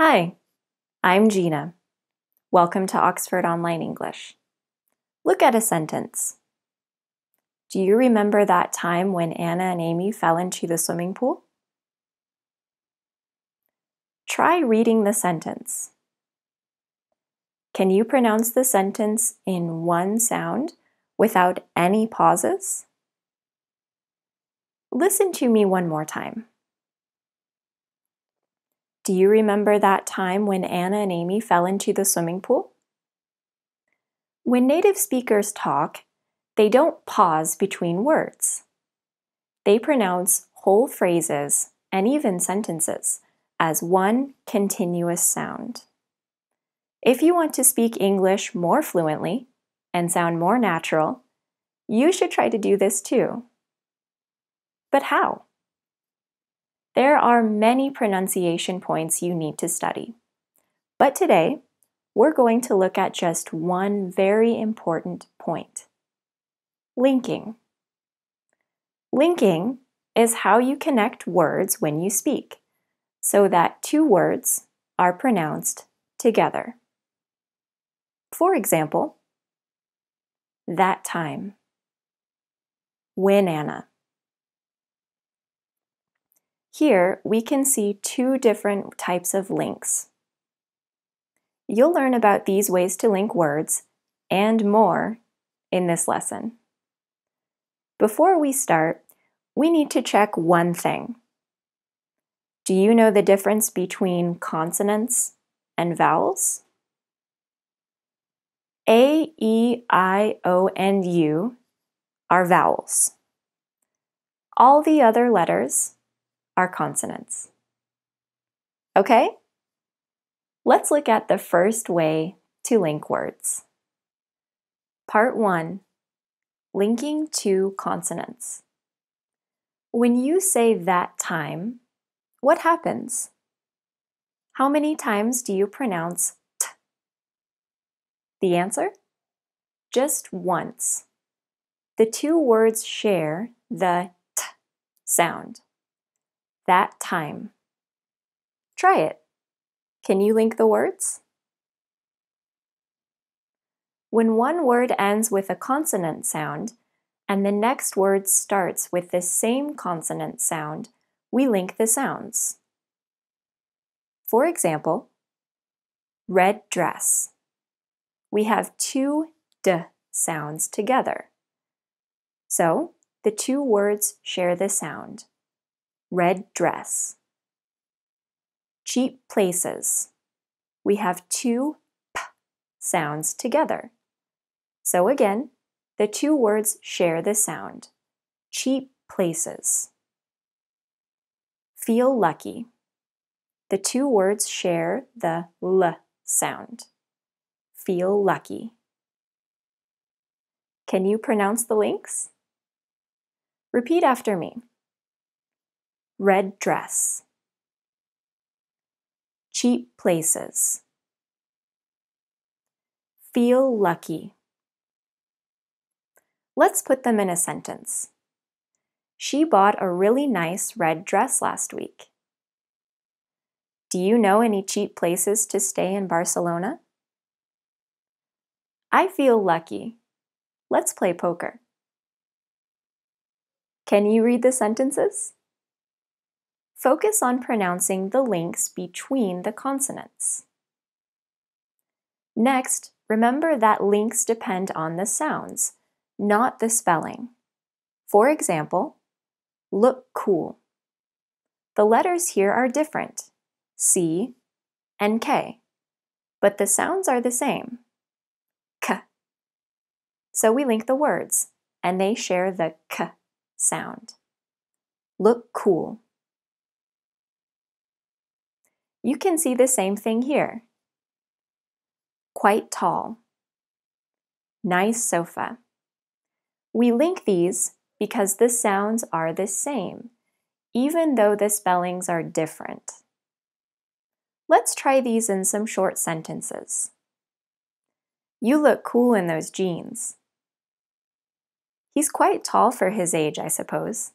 Hi, I'm Gina. Welcome to Oxford Online English. Look at a sentence. Do you remember that time when Anna and Amy fell into the swimming pool? Try reading the sentence. Can you pronounce the sentence in one sound without any pauses? Listen to me one more time. Do you remember that time when Anna and Amy fell into the swimming pool? When native speakers talk, they don't pause between words. They pronounce whole phrases and even sentences as one continuous sound. If you want to speak English more fluently and sound more natural, you should try to do this too. But how? There are many pronunciation points you need to study. But today, we're going to look at just one very important point: linking. Linking is how you connect words when you speak, so that two words are pronounced together. For example, that time, when Anna. Here we can see two different types of links. You'll learn about these ways to link words and more in this lesson. Before we start, we need to check one thing. Do you know the difference between consonants and vowels? A, E, I, O, and U are vowels. All the other letters are consonants. Okay? Let's look at the first way to link words. Part 1. Linking two consonants. When you say that time, what happens? How many times do you pronounce t? The answer? Just once. The two words share the t sound. That time. Try it. Can you link the words? When one word ends with a consonant sound and the next word starts with the same consonant sound, we link the sounds. For example, red dress. We have two d sounds together. So, the two words share the sound. Red dress. Cheap places. We have two p sounds together. So again, the two words share the sound. Cheap places. Feel lucky. The two words share the l sound. Feel lucky. Can you pronounce the links? Repeat after me. Red dress. Cheap places. Feel lucky. Let's put them in a sentence. She bought a really nice red dress last week. Do you know any cheap places to stay in Barcelona? I feel lucky. Let's play poker. Can you read the sentences? Focus on pronouncing the links between the consonants. Next, remember that links depend on the sounds, not the spelling. For example, look cool. The letters here are different, C and K, but the sounds are the same, K. So we link the words, and they share the K sound. Look cool. You can see the same thing here. Quite tall. Nice sofa. We link these because the sounds are the same, even though the spellings are different. Let's try these in some short sentences. You look cool in those jeans. He's quite tall for his age, I suppose.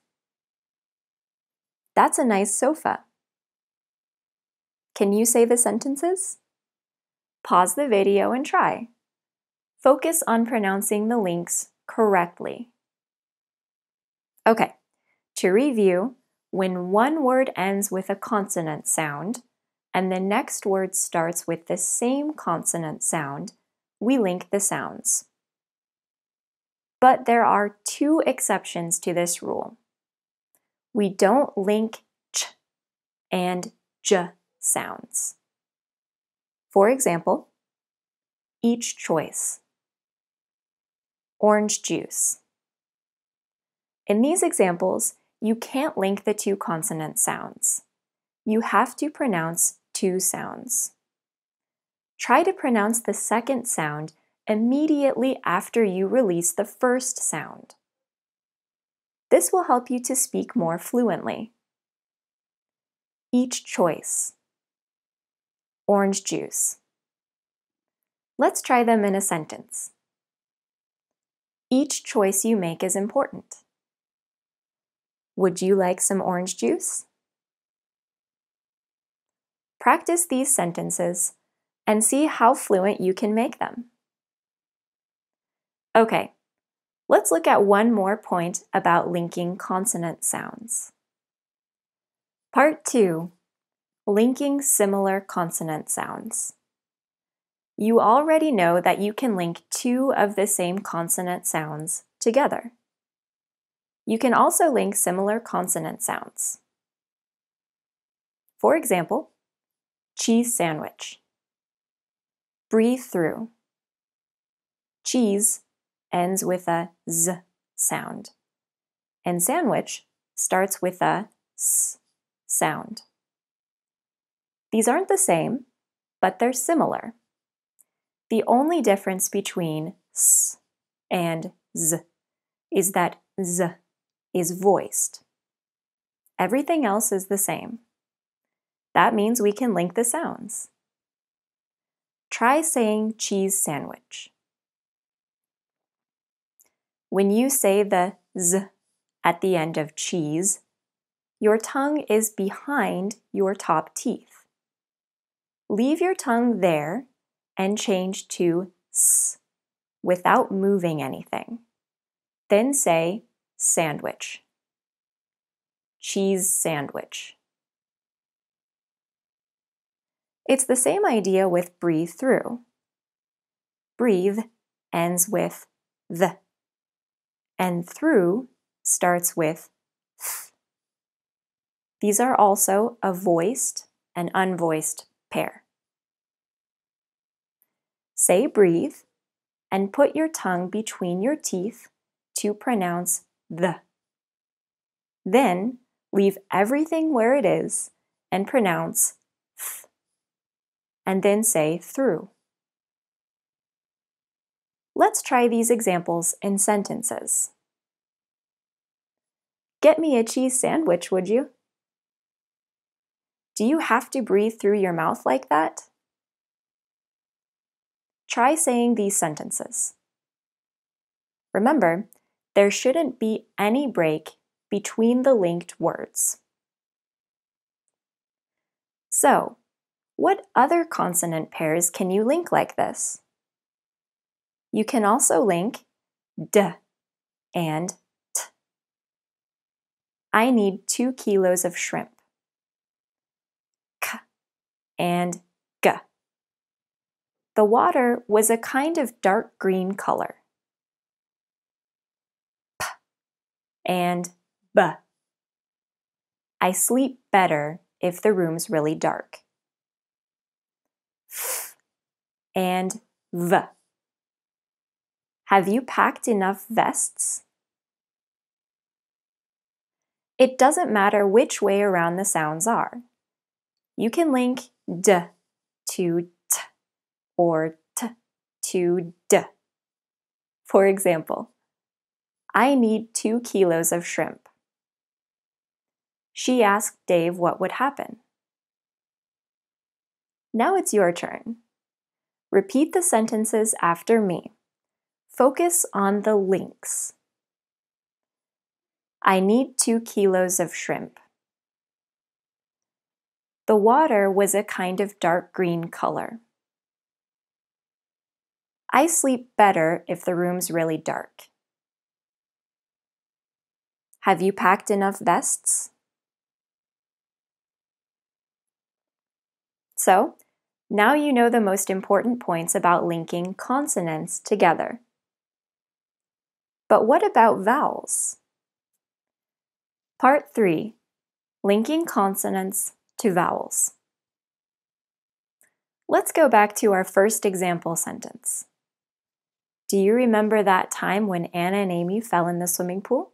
That's a nice sofa. Can you say the sentences? Pause the video and try. Focus on pronouncing the links correctly. Okay, to review, when one word ends with a consonant sound and the next word starts with the same consonant sound, we link the sounds. But there are two exceptions to this rule. We don't link ch and j sounds. For example, each choice, orange juice. In these examples, you can't link the two consonant sounds. You have to pronounce two sounds. Try to pronounce the second sound immediately after you release the first sound. This will help you to speak more fluently. Each choice, orange juice. Let's try them in a sentence. Each choice you make is important. Would you like some orange juice? Practice these sentences and see how fluent you can make them. Okay, let's look at one more point about linking consonant sounds. Part 2. Linking similar consonant sounds. You already know that you can link two of the same consonant sounds together. You can also link similar consonant sounds. For example, cheese sandwich. Breathe through. Cheese ends with a z sound, and sandwich starts with a s sound. These aren't the same, but they're similar. The only difference between s and z is that z is voiced. Everything else is the same. That means we can link the sounds. Try saying cheese sandwich. When you say the z at the end of cheese, your tongue is behind your top teeth. Leave your tongue there and change to s without moving anything. Then say sandwich. Cheese sandwich. It's the same idea with breathe through. Breathe ends with the, and through starts with th. These are also a voiced and unvoiced pair. Say breathe and put your tongue between your teeth to pronounce the. Then leave everything where it is and pronounce th, and then say through. Let's try these examples in sentences. Get me a cheese sandwich, would you? Do you have to breathe through your mouth like that? Try saying these sentences. Remember, there shouldn't be any break between the linked words. So, what other consonant pairs can you link like this? You can also link d and t. I need 2 kilos of shrimp. K and g. The water was a kind of dark green color. P and b. I sleep better if the room's really dark. F and v. Have you packed enough vests? It doesn't matter which way around the sounds are. You can link d to t or t to d. For example, I need 2 kilos of shrimp. She asked Dave what would happen. Now it's your turn. Repeat the sentences after me. Focus on the links. I need 2 kilos of shrimp. The water was a kind of dark green color. I sleep better if the room's really dark. Have you packed enough vests? So, now you know the most important points about linking consonants together. But what about vowels? Part 3. Linking consonants to vowels. Let's go back to our first example sentence. Do you remember that time when Anna and Amy fell in the swimming pool?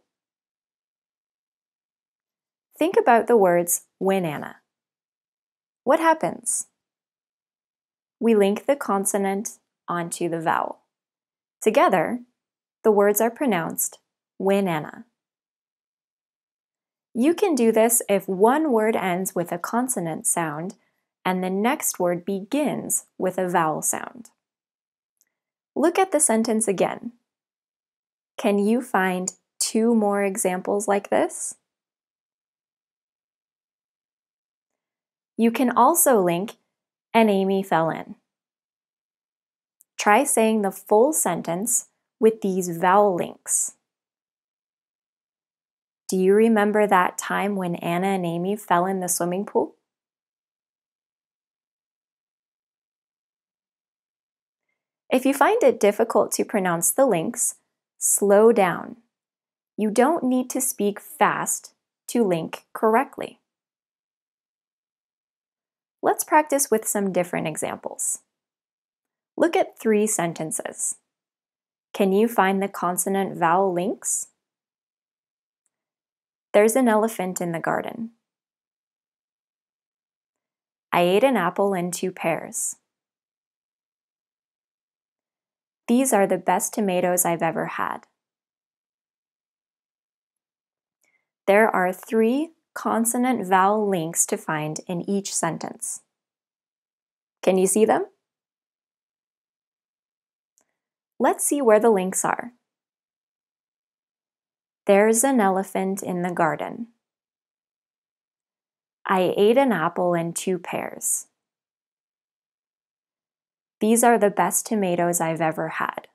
Think about the words when Anna. What happens? We link the consonant onto the vowel. Together, the words are pronounced when Anna. You can do this if one word ends with a consonant sound and the next word begins with a vowel sound. Look at the sentence again. Can you find 2 more examples like this? You can also link and Amy fell in. Try saying the full sentence with these vowel links. Do you remember that time when Anna and Amy fell in the swimming pool? If you find it difficult to pronounce the links, slow down. You don't need to speak fast to link correctly. Let's practice with some different examples. Look at 3 sentences. Can you find the consonant-vowel links? There's an elephant in the garden. I ate an apple and 2 pears. These are the best tomatoes I've ever had. There are 3 consonant-vowel links to find in each sentence. Can you see them? Let's see where the links are. There's an elephant in the garden. I ate an apple and 2 pears. These are the best tomatoes I've ever had.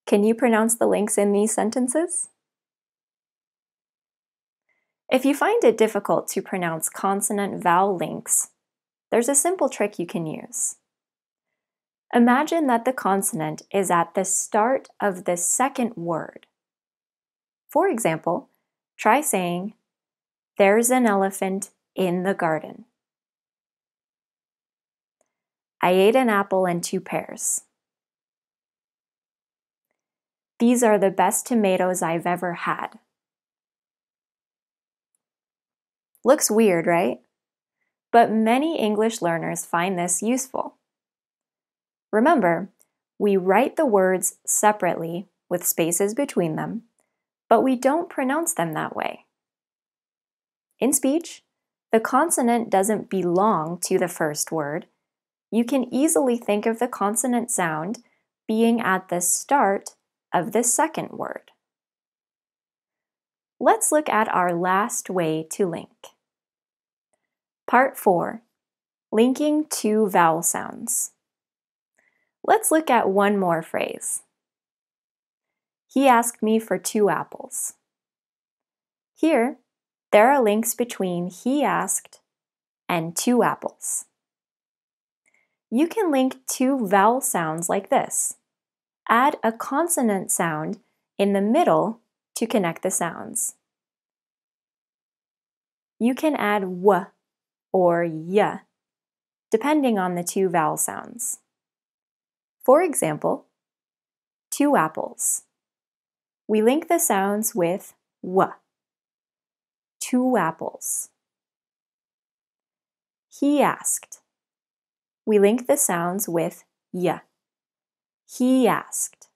Can you pronounce the links in these sentences? If you find it difficult to pronounce consonant-vowel links, there's a simple trick you can use. Imagine that the consonant is at the start of the second word. For example, try saying, "There's an elephant in the garden." I ate an apple and 2 pears. These are the best tomatoes I've ever had. Looks weird, right? But many English learners find this useful. Remember, we write the words separately with spaces between them, but we don't pronounce them that way. In speech, the consonant doesn't belong to the first word. You can easily think of the consonant sound being at the start of the second word. Let's look at our last way to link. Part 4. Linking 2 vowel sounds. Let's look at one more phrase. He asked me for 2 apples. Here, there are links between he asked and 2 apples. You can link 2 vowel sounds like this. Add a consonant sound in the middle to connect the sounds. You can add w or y, depending on the 2 vowel sounds. For example, 2 apples. We link the sounds with w. 2 apples. He asked. We link the sounds with y. He asked.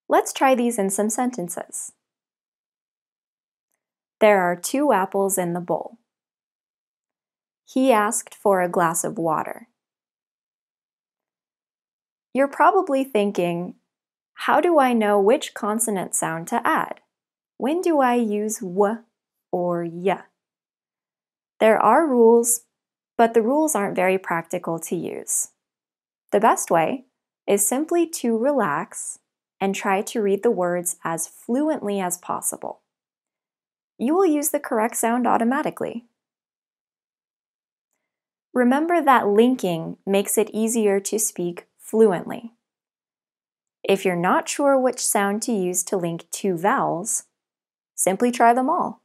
Let's try these in some sentences. There are 2 apples in the bowl. He asked for a glass of water. You're probably thinking, how do I know which consonant sound to add? When do I use w or y. There are rules, but the rules aren't very practical to use. The best way is simply to relax and try to read the words as fluently as possible. You will use the correct sound automatically. Remember that linking makes it easier to speak fluently. If you're not sure which sound to use to link two vowels, simply try them all.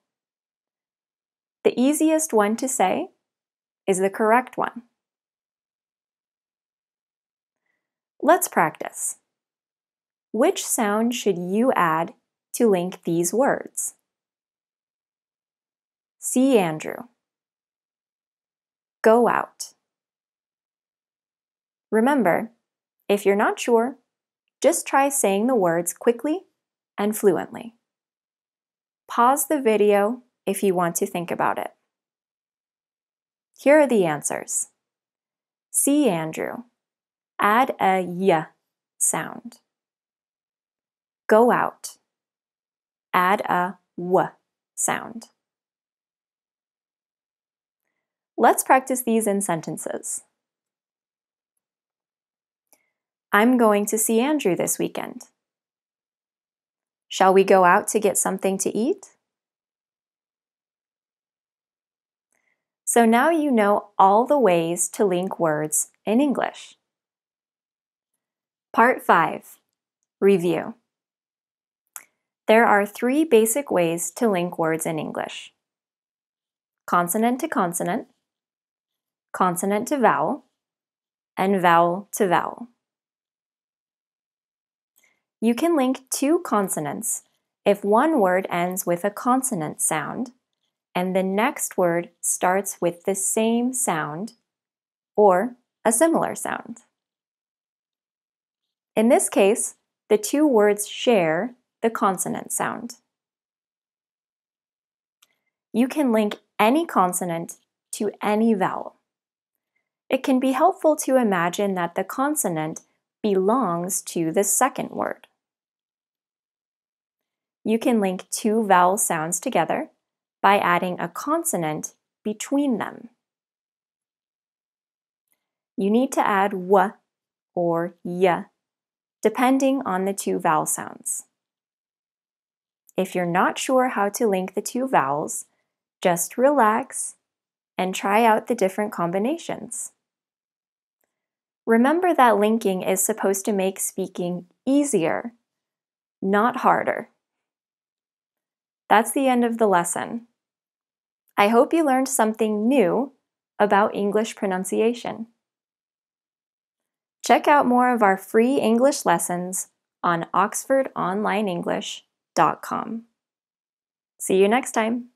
The easiest one to say is the correct one. Let's practice. Which sound should you add to link these words? See Andrew. Go out. Remember, if you're not sure, just try saying the words quickly and fluently. Pause the video if you want to think about it. Here are the answers. See Andrew. Add a y sound. Go out. Add a w sound. Let's practice these in sentences. I'm going to see Andrew this weekend. Shall we go out to get something to eat? So now you know all the ways to link words in English. Part 5. Review. There are 3 basic ways to link words in English: consonant to consonant, consonant to vowel, and vowel to vowel. You can link 2 consonants if one word ends with a consonant sound and the next word starts with the same sound or a similar sound. In this case, the 2 words share the consonant sound. You can link any consonant to any vowel. It can be helpful to imagine that the consonant belongs to the second word. You can link 2 vowel sounds together by adding a consonant between them. You need to add w or y, depending on the 2 vowel sounds. If you're not sure how to link the 2 vowels, just relax and try out the different combinations. Remember that linking is supposed to make speaking easier, not harder. That's the end of the lesson. I hope you learned something new about English pronunciation. Check out more of our free English lessons on oxfordonlineenglish.com. See you next time.